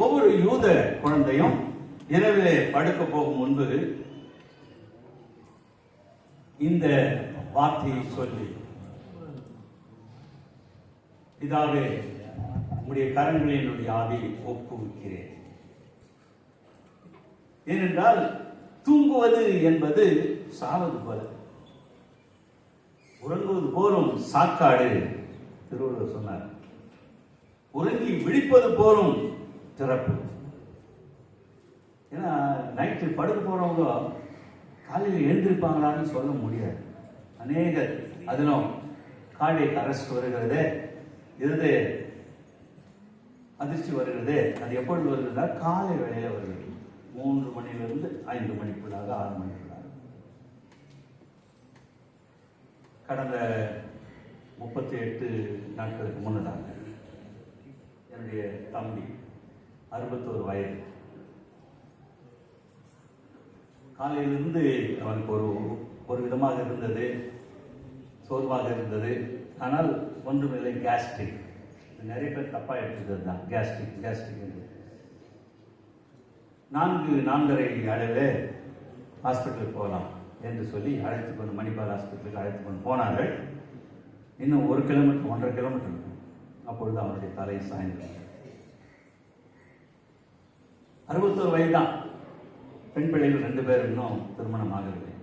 ஒவ்வொரு யூத குழந்தையும் இரவிலே படுக்க போகும் முன்பு இந்த வார்த்தையை சொல்லி, பிதாவே உம்முடைய கரங்களில் என்னுடைய ஆவியை ஒப்புவிக்கிறேன். ஏனென்றால் தூங்குவது என்பது சாவது போல, உறங்குவது போலும் சாக்காடு. திருவள்ளுவர் சொன்னார், உறங்கி விழிப்பது போலும் திறப்பு. ஏன்னா நைட்டு படுக்க போறவங்க காலையில் எழுந்திருப்பாங்களான்னு சொல்ல முடியாது. அநேகர் அதிலும் கார்டியக் அரெஸ்ட் வருகிறதே, இருதய அதிர்ச்சி வருகிறதே, அது எப்பொழுது வருகிறதா? காலை வேளையில வருகிறது. 3 மணியிலிருந்து 5 மணிக்குள்ளாக, 6 மணிக்குள்ளாக. கடந்த 38 நாட்களுக்கு முன்னதாக என்னுடைய தம்பி 61 வயது, காலையிலிருந்து அவனுக்கு ஒரு விதமாக இருந்தது, சோர்வாக இருந்தது. ஆனால் ஒன்றுமில்லை, கேஸ்ட்ரிக். நிறைய பேர் தப்பா எடுத்துக்கிறது தான் கேஸ்ட்ரிக் என்று. 4:30 அளவில் ஹாஸ்பிட்டலுக்கு போகலாம் என்று சொல்லி அழைத்து கொண்டு, மணிப்பால் ஹாஸ்பிட்டலுக்கு அழைத்து கொண்டு போனார்கள். இன்னும் 1 கிலோமீட்டர் 1.5 கிலோமீட்டர் இருக்கும். அப்பொழுது அவனுடைய தலை சாய்ந்தது. 61 வயது தான். பெண் பிள்ளைகள் 2 பேர் இன்னும் திருமணம் ஆகவில்லை.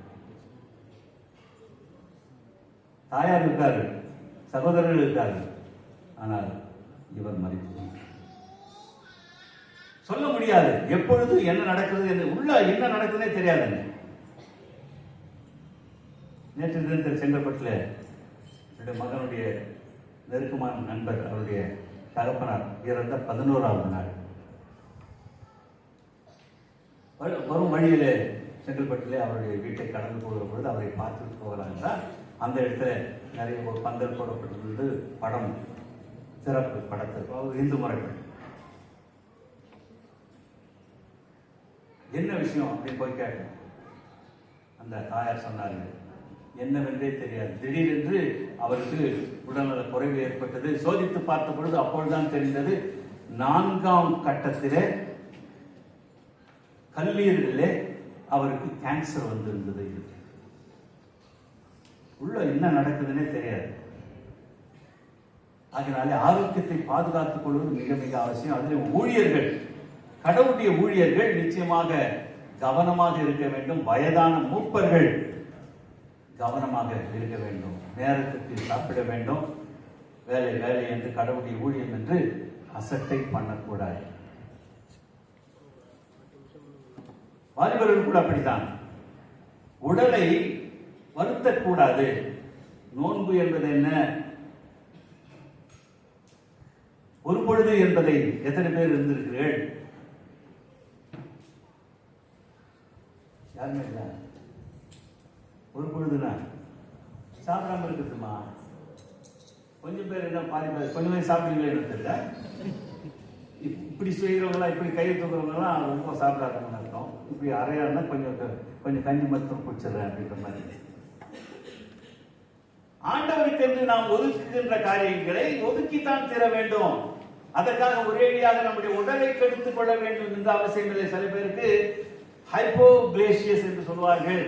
தாயார் இருக்கார்கள், சகோதரர்கள் இருக்கார்கள். ஆனால் இவர் மறித்து சொல்ல முடியாது. எப்பொழுது என்ன நடக்குது என்று, உள்ள என்ன நடக்குதுன்னே தெரியாதுங்க. நேற்று தினத்தில் செங்கல்பட்டில் என்னுடைய மகனுடைய நெருக்கமான நண்பர், அவருடைய தகப்பனார் இறந்த 11வது நாள். வரும் வழியிலே செங்கல்பட்டிலே அவருடைய வீட்டை கடந்து போகிற பொழுது அவரை பார்த்துட்டு போகலாம் என்றால், அந்த இடத்துல நிறைய ஒரு பந்தல் போடப்பட்டிருந்தது. படம், சிறப்பு படத்திற்கு இந்து முறைப்படி என்ன விஷயம் அப்படின்னு போய் கேட்டேன். அந்த தாயார் சொன்னார்கள், என்னவென்றே தெரியாது, திடீரென்று அவருக்கு உடல்நல குறைவு ஏற்பட்டது. சோதித்து பார்த்த பொழுது அப்பொழுதுதான் தெரிந்தது, 4ஆம் கட்டத்திலே கல்லீரலிலே அவருக்கு கேன்சர் வந்திருந்தது. உள்ள என்ன நடக்குதுன்னே தெரியாது. அதனால ஆரோக்கியத்தை பாதுகாத்துக் கொள்வது மிக மிக அவசியம். அதில் ஊழியர்கள், கடவுளுடைய ஊழியர்கள் நிச்சயமாக கவனமாக இருக்க வேண்டும். வயதான மூப்பர்கள் கவனமாக இருக்க வேண்டும். நேரத்துக்கு சாப்பிட வேண்டும். வேலை வேலை என்று, கடவுளுடைய ஊழியம் என்று அசட்டை பண்ணக்கூடாது. வாலிபர்கள் கூட அப்படித்தான். உடலை வருத்தக்கூடாது. நோன்பு என்பது என்ன, ஒரு பொழுது என்பதை எத்தனை பேர் இருந்திருக்கிறீர்கள்? யாருமே இல்லை. ஒரு பொழுதுதான் சாப்பிடாம இருக்குதுமா. கொஞ்சம் பேர் என்ன, பாதி பேர் கொஞ்சம் பேர் சாப்பிடுவீங்களே தெரியல. இப்படி செய்கிறவங்களா, இப்படி கையை தூக்குறவங்கலாம் ரொம்ப சாப்பிடாதவங்க அர்த்தம். இப்படி அறையாருன்னா கொஞ்சம் கஞ்சி மருத்துவம் குடிச்சிடுறேன் அப்படின்ற மாதிரி. ஆண்டவருக்கு என்று நாம் ஒதுக்குகின்ற காரியங்களை ஒதுக்கித்தான் தீர வேண்டும். அதற்காக ஒரேடியாக நம்முடைய உடலை கெடுத்துக் கொள்ள வேண்டும் என்ற அவசியம் இல்லை. சில பேருக்கு ஹைப்போகிளேசியஸ் என்று சொல்வார்கள்.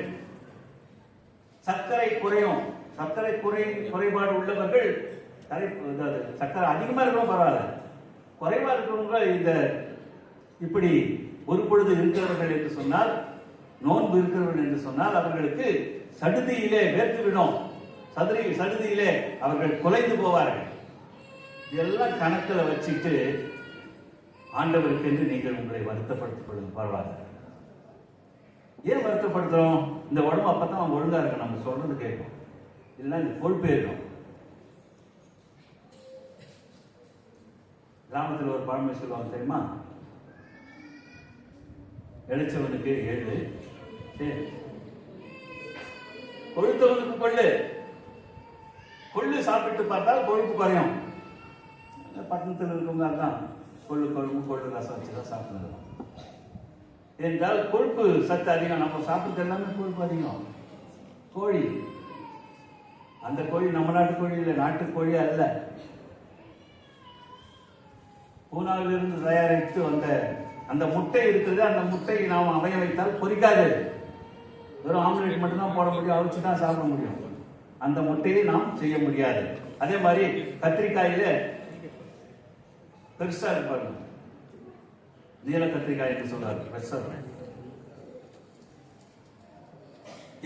சர்க்கரை குறையும். சர்க்கரை குறைபாடு உள்ளவர்கள், சர்க்கரை அதிகமா இருக்கணும் பரவாயில்ல, குறைவா இருக்கிறவங்க இந்த இப்படி ஒரு பொழுது இருக்கிறவர்கள் என்று சொன்னால், நோன்பு இருக்கிறவர்கள் என்று சொன்னால், அவர்களுக்கு சடுதியிலே வேர்த்துவிடும். சடுதியிலே அவர்கள் குலைந்து போவார்கள். இதெல்லாம் கணக்கில் வச்சுட்டு ஆண்டவருக்கு என்று நீங்கள் உங்களை வருத்தப்படுத்திக் கொள்ளுங்க, பரவாயில்ல. ஏன் வருத்தப்படுத்துறோம்? இந்த உடம்பு அப்பதான் ஒழுங்கா இருக்கும், நம்ம சொல்றது கேட்கும். இல்லைன்னா இந்த பொறுப்பேறும். கிராமத்தில் ஒரு பழமொழி சொல்லுவாங்க தெரியுமா? இழைச்சவனுக்கு 7, கொழுத்தவனுக்கு கொள்ளு சாப்பிட்டு பார்த்தால் கொழுப்பு குறையும். பட்டணத்தில் இருக்கவங்க தான் கொள்ளு ரசம் வச்சுதான் சாப்பிடுறோம். என்றால் கொழுப்பு சத்து அதிகம். நம்ம சாப்பிட்டு எல்லாமே கொழுப்பு அதிகம். கோழி, அந்த கோழி நம்ம நாட்டு கோழி இல்லை, நாட்டு கோழி அல்ல. பூனாவிலிருந்து தயாரித்து வந்த அந்த முட்டை இருக்கிறது. அந்த முட்டையை நாம் அமைய வைத்தால் பொரிக்காது. வெறும் ஆம்லேட் மட்டும்தான் போட முடியும், அவிச்சு தான் சாப்பிட முடியும். அந்த முட்டையை நாம் செய்ய முடியாது. அதே மாதிரி கத்திரிக்காயில பெருசா இருப்பாரு, நீல கத்திரிக்காய் என்று சொல்றாரு, பெருசா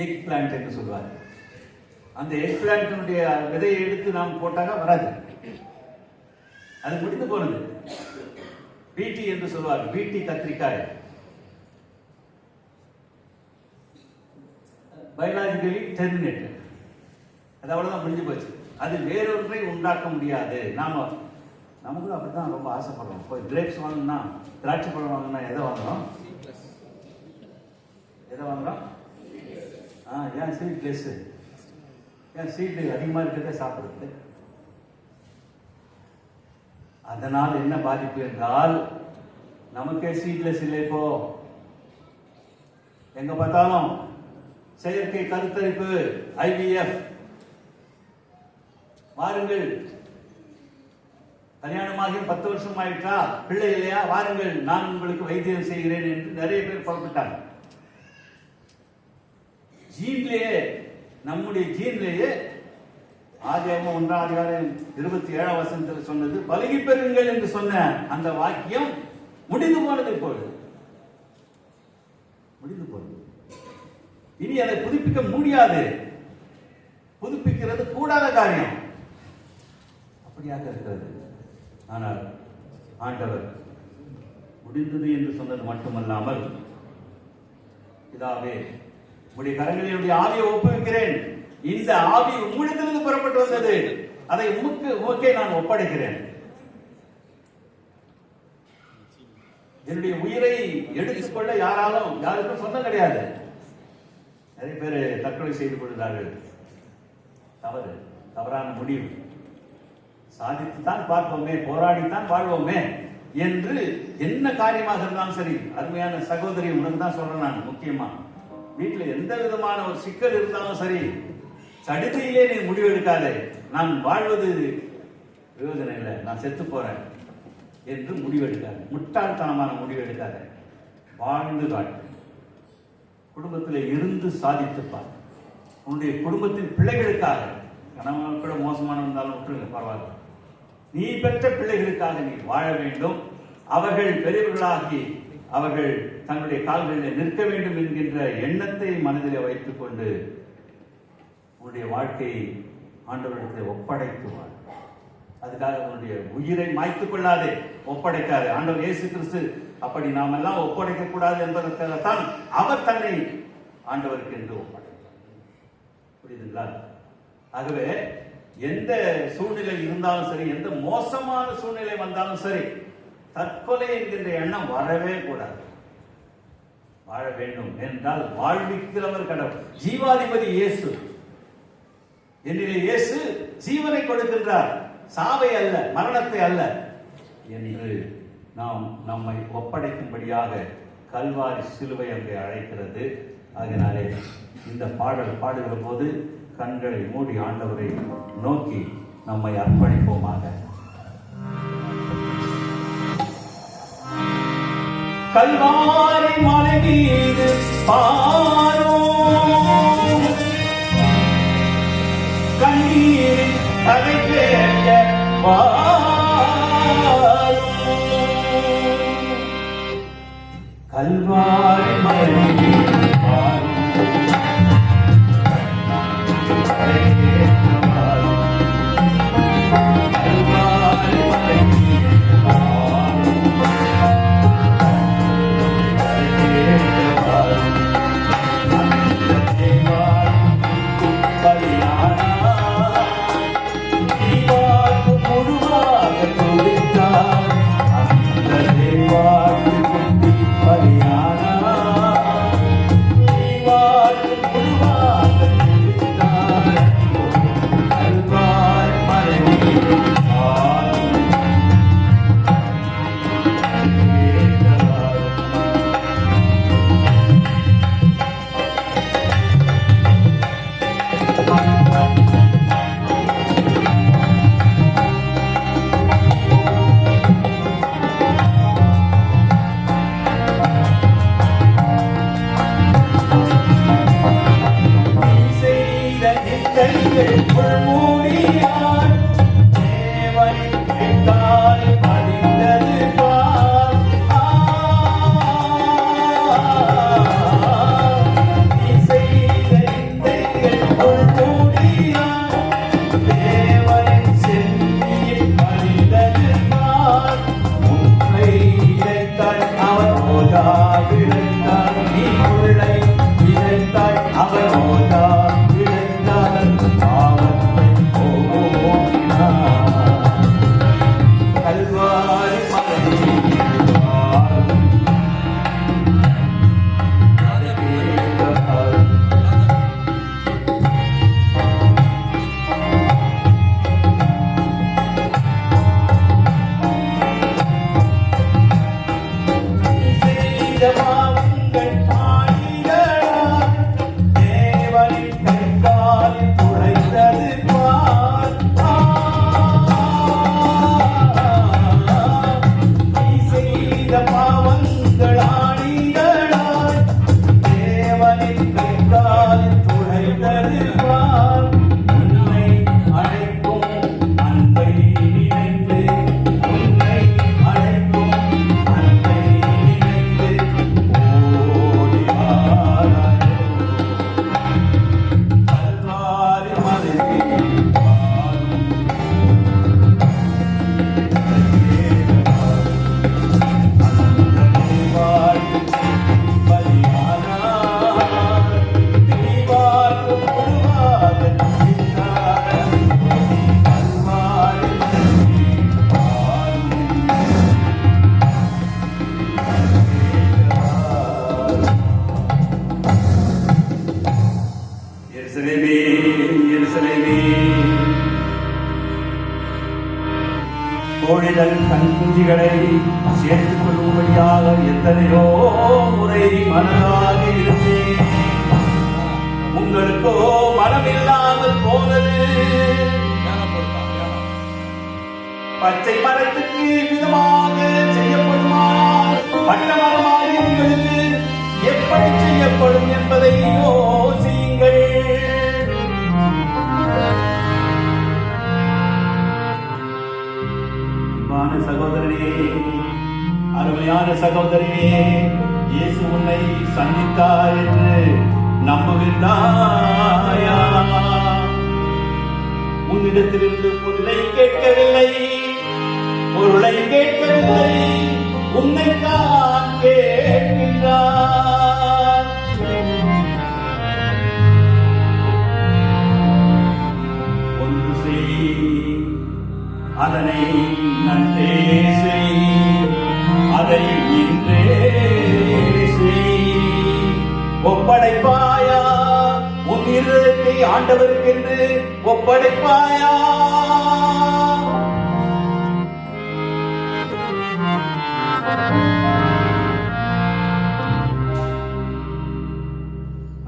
எக் பிளான்ட் என்று சொல்வார். அந்த எக் பிளான்டினுடைய விதையை எடுத்து நாம் போட்டாக வராது, அது முடிந்து போனது. பீட்டி என்று சொல்வார், பீட்டி கத்திரிக்காய் பயாலஜிக்கலி டெர்மினேட்டட், அது அவ்வளவுதான், முடிஞ்சு போச்சு. அது வேறொன்றை உண்டாக்க முடியாது. நமக்கு அப்படித்தான் ரொம்ப ஆசைப்படுறோம். இப்போ கிரேப்ஸ் வாங்கினா, திராட்சை பழம் வாங்கினா எதை வாங்குறோம்? ஏன் ஸ்வீட் லெஸ், ஏன் ஸ்வீட் அதிகமாக இருக்கிறத சாப்பிடுறது? அதனால் என்ன பாதிப்பு என்றால், நமக்கே சீட்லெஸ் இல்லை. இப்போ எங்க பார்த்தாலும் செயற்கை கருத்தரிப்பு, IVF. வாருங்கள், கல்யாணமாகி 10 வருஷம் ஆயிட்டா, பிள்ளை இல்லையா, வாருங்கள் நான் உங்களுக்கு வைத்தியம் செய்கிறேன் என்று நிறைய பேர் புறப்பட்டாங்க. ஜீன்லேயே, நம்முடைய ஜீன்லேயே ஆதியாகமம் 1ஆம் அதிகாரம் 27ஆம் வசனத்தில் சொன்னது பலுகி பெறுங்கள் என்று சொன்ன அந்த வாக்கியம் முடிந்து போனது. இப்பொழுது முடிந்து போனது. இனி அதை புதுப்பிக்க முடியாது, புதுப்பிக்கிறது கூடாத காரியம். அப்படியாக இருக்கிறது. ஆனால் ஆண்டவர் முடிந்தது என்று சொன்னது மட்டுமல்லாமல், இதாவே உடைய கரங்களில் என்னுடைய ஆவியை ஒப்புவிக்கிறேன், இந்த ஆவி உம்மிடத்திலிருந்து புறப்பட்டு வந்தது, அதை உமக்கே நான் ஒப்படைக்கிறேன். என்னுடைய உயிரை எடுத்துக்கொள்ள யாருக்கும் சொந்தம் கிடையாது. நிறைய பேர் தற்கொலை செய்து கொள்கிறார்கள். தவறான முடிவு. சாதித்துத்தான் பார்ப்போமே, போராடித்தான் வாழ்வோமே என்று என்ன காரியமாக இருந்தாலும் சரி. அருமையான சகோதரி, உனக்கு தான் சொல்றேன் நான். முக்கியமா வீட்டில் எந்த விதமான ஒரு சிக்கல் இருந்தாலும் சரி, சடுதியிலே நீ முடிவு எடுக்காதே, நான் வாழ்வது பிரயோஜனம் இல்லை, நான் செத்து போறேன் என்று முடிவெடுக்காது. முட்டாள்தனமான முடிவு எடுக்காத. வாழ்ந்து காட்டு. குடும்பத்தில் இருந்து சாதித்துப்பார். உன்னுடைய குடும்பத்தின் பிள்ளைகளுக்காக, கணவன் கூட மோசமான இருந்தாலும் விட்டுருங்க, பரவாயில்ல. நீ பெற்ற பிள்ளைகளுக்காக நீ வாழ வேண்டும். அவர்கள் பெரியவர்களாகி அவர்கள் தங்களுடைய கால்களில் நிற்க வேண்டும் என்கின்ற எண்ணத்தை மனதில் வைத்துக் கொண்டு உன்னுடைய வாழ்க்கையை ஆண்டவரிடத்தில் ஒப்படைத்துவார். அதுக்காக உன்னுடைய உயிரை மாய்த்துக் கொள்ளாதே, ஒப்படைக்காதே. ஆண்டவர் இயேசு கிறிஸ்து அப்படி நாம் எல்லாம் ஒப்படைக்க கூடாது என்பதற்காகத்தான் அவர் தன்னை ஆண்டவருக்கு என்று ஒப்படைத்தார். புரியுதுங்களா? ஆகவே எந்த சூழ்நிலை இருந்தாலும் சரி, எந்த மோசமான சூழ்நிலை வந்தாலும் சரி, தற்கொலை என்கின்ற எண்ணம் வரவே கூடாது. வாழ வேண்டும் என்றால் வாழ்விக்கிறவர் கடவுள், ஜீவாதிபதி இயேசு. என்னிலே இயேசு ஜீவனை கொடுக்கின்றார், சாவை அல்ல, மரணத்தை அல்ல என்று நாம் நம்மை ஒப்படைக்கும்படியாக கல்வாரி சிலுவை அங்கே அழைக்கிறது. அதனாலே இந்த பாடல் பாடுகிற போது கண்களை மூடி ஆண்டவரை நோக்கி நம்மை அர்ப்பணிப்போமாக. கல்வாரி மலை மீது பாரோ, கண்ணீரின் கதை கேட்க கல்வாரி மலை மீது பாரோ, விளைந்தார் நீ உள்ளை விளைந்தாய் அவர் ஓதா விளைந்தார் பாவத்தை போக்கினார் கல்வாரி கோழிகள் கஞ்சிகளை சேர்த்துக் கொள்ளும்படியாக எத்தனையோ முறை மனதாக இருந்தேன். உங்களுக்கோ மனமில்லாமல் போனது. பச்சை மரத்துக்கு விதமாக செய்யப்படுமானால் பட்ட மரமாக உங்களுக்கு எப்படி செய்யப்படும் என்பதை யோசியுங்கள். சகோதரனே, அருமையான சகோதரியே, இயேசு உன்னை சந்தித்தார் என்று நம்புகின்றாயா? உன்னிடத்திலிருந்து பொருளை கேட்கவில்லை, பொருளை கேட்கவில்லை, உன்னைத்தான் கேட்கின்றார். ஒன்று செய், அதனை நன்றே செய், அதை இன்றே செய். ஒப்படைப்பாயா உன் இருதயத்தை ஆண்டவருக்கென்று ஒப்படைப்பாயா?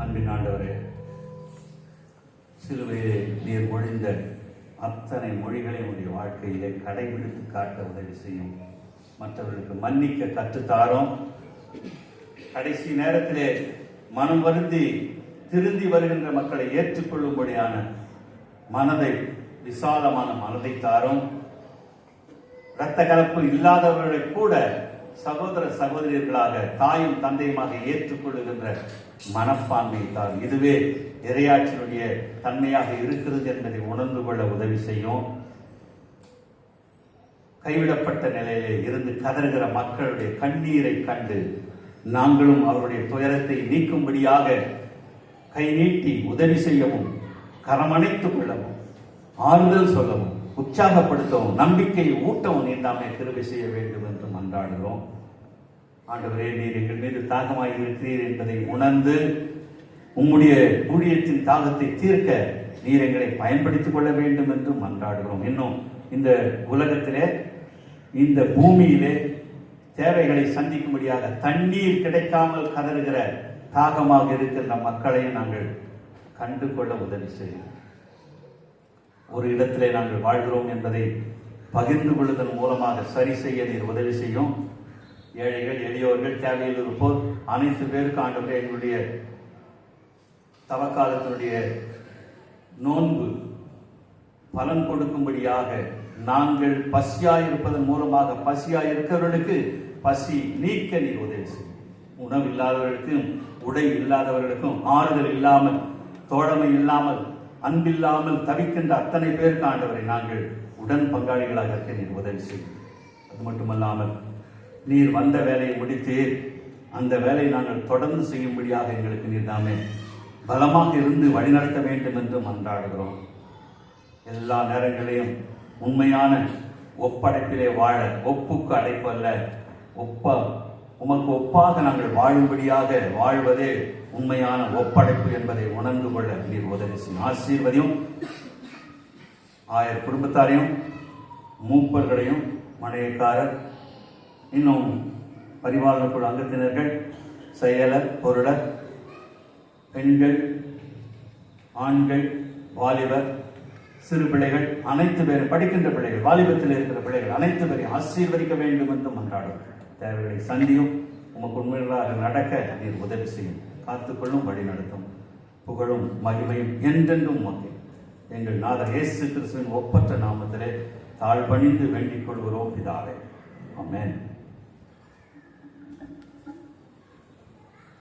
அன்பின் ஆண்டவரே, சிலுவையிலே நீர் மொழிந்த அத்தனை மொழிகளை உடைய வாழ்க்கையிலே கடைபிடித்து காட்ட உதவி செய்யும். மற்றவர்களுக்கு மன்னிக்க கற்றுத்தாரோம். கடைசி நேரத்திலே மனம் வருந்தி திருந்தி வருகின்ற மக்களை ஏற்றுக்கொள்ளும்படியான மனதை, விசாலமான மனதை தாரும். இரத்த கலப்பு இல்லாதவர்களை கூட சகோதர சகோதரியர்களாக தாயும் தந்தையுமாக ஏற்றுக்கொள்ளுகின்ற மனப்பான்மை தான். இதுவே இறையாட்சியினுடைய தன்மையாக இருக்கிறது என்பதை உணர்ந்து கொள்ள உதவி செய்யும். கைவிடப்பட்ட நிலையிலே இருந்து கதறுகிற மக்களுடைய கண்ணீரை கண்டு நாங்களும் அவருடைய துயரத்தை நீக்கும்படியாக கை நீட்டி உதவி செய்யவும், கரமணைத்துக் கொள்ளவும், ஆறுதல் சொல்லவும், உற்சாகப்படுத்தவும், நம்பிக்கையை ஊட்டவும் நீண்டாமே கிருபை செய்ய வேண்டும் என்று மன்றாடுகிறோம். ஆண்டவரே, நீர் எங்கள் மீது தாகமாய் இருக்கிறீர் என்பதை உணர்ந்து உம்முடைய ஊழியத்தின் தாகத்தை தீர்க்க நீர் எங்களை பயன்படுத்திக் கொள்ள வேண்டும் என்று மன்றாடுகிறோம். இன்னும் இந்த உலகத்திலே, இந்த பூமியிலே தேவைகளை சந்திக்கும்படியாக தண்ணீர் கிடைக்காமல் கதறுகிற தாகமாக இருக்கிற மக்களையும் நாங்கள் கண்டு கொள்ள உதவி செய்யும். ஒரு இடத்திலே நாங்கள் வாழ்கிறோம் என்பதை பகிர்ந்து கொள்வதன் மூலமாக சரி செய்ய நீர் உதவி செய்யும். ஏழைகள், எளியோர்கள், தேவையில் இருப்போர் அனைத்து பேருக்கு ஆண்டவரே எங்களுடைய தவக்காலத்தினுடைய நோன்பு பலன் கொடுக்கும்படியாக நாங்கள் பசியாயிருப்பதன் மூலமாக பசியாயிருக்கிறவர்களுக்கு பசி நீக்க நீர் உதவி செய்யும். உணவு இல்லாதவர்களுக்கும், உடை இல்லாதவர்களுக்கும், ஆறுதல் இல்லாமல், தோழமை இல்லாமல், அன்பில்லாமல் தவிக்கின்ற அத்தனை பேருக்கு ஆண்டவரை நாங்கள் உடன் பங்காளிகளாக இருக்க நீர் உதவி செய்யும். அது மட்டுமல்லாமல் நீர் வந்த வேலையை முடித்தீர், அந்த வேலையை நாங்கள் தொடர்ந்து செய்யும்படியாக எங்களுக்கு நீர்தாமே பலமாக இருந்து வழிநடத்த வேண்டும் என்று மன்றாடுகிறோம். எல்லா நேரங்களையும் உண்மையான ஒப்படைப்பிலே வாழ, ஒப்புக்கு அடைப்பல்ல, உமக்கு ஒப்பாக நாங்கள் வாழும்படியாக வாழ்வதே உண்மையான ஒப்படைப்பு என்பதை உணர்ந்து கொள்ள நீர் உதவி செய்யும். ஆசீர்வதியும் ஆயர் குடும்பத்தாரையும், மூப்பர்களையும், மனையக்காரர், இன்னும் பரிபாலன குழு அங்கத்தினர்கள், செயலர், பொருளர், பெண்கள், ஆண்கள், வாலிபர், சிறு பிள்ளைகள், அனைத்து பேரும், படிக்கின்ற பிள்ளைகள், வாலிபத்தில் இருக்கிற பிள்ளைகள் அனைத்து பேரையும் ஆசீர்வதிக்க வேண்டும் என்று மன்றாடும். தேவைகளை சந்தியும், உமக்கு உண்மைகளாக நடக்க நீர் உதவி செய்யும். காத்துக்கொள்ளும், வழி நடத்தும். புகழும் மகிமையும் என்றென்றும் உமக்கு எங்கள் நாதர் இயேசு கிறிஸ்துவின் ஒப்பற்ற நாமத்திலே தாழ்பணிந்து வேண்டிக் கொள்கிறோம் பிதாவே. ஆமென்.